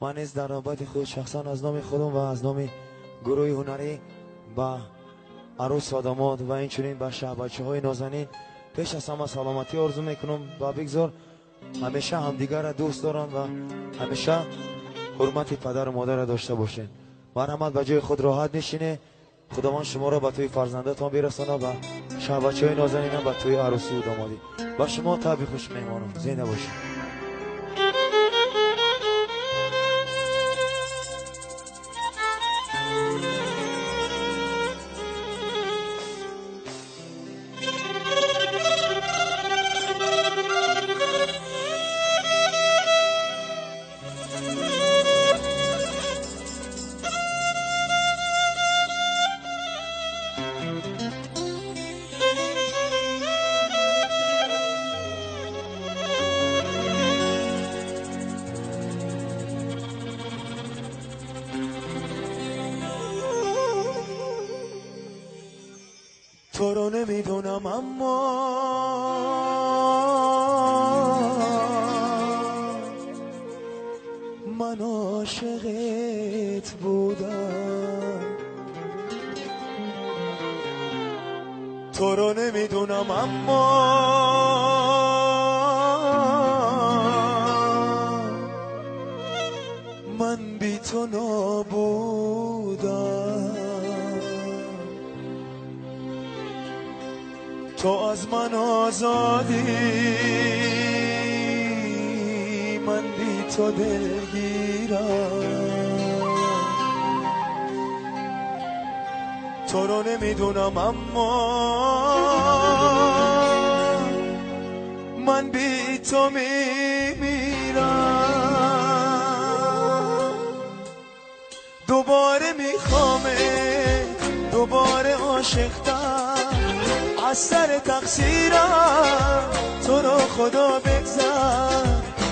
من نیز در نوبت خود شخصا از نام خودم و از نام گروه هنری با عروس و داماد و اینچنین به بچه‌های نازنین پیش از همه سلامتی آرزو میکنم و بگذار همیشه همدیگر را دوست دارن و همیشه حرمت پدر و مادر را داشته باشین. مرحمت به جای خود راحت نشینه. خداوند شما را به توی فرزندتان برسانه و بچه‌های نازنین به توی عروسی و دامادی. با شما تبریک خوش میمانم. زنده باشید. تو رو نمیدونم اما من عاشقت بودم. تو رو نمیدونم اما من بی تو نابودم. تو از من آزادی من بی تو دلگیرم. تو رو نمیدونم اما من بی تو میمیرم. دوباره میخوامه دوباره عاشقتم از سر تقصیرم. تو رو خدا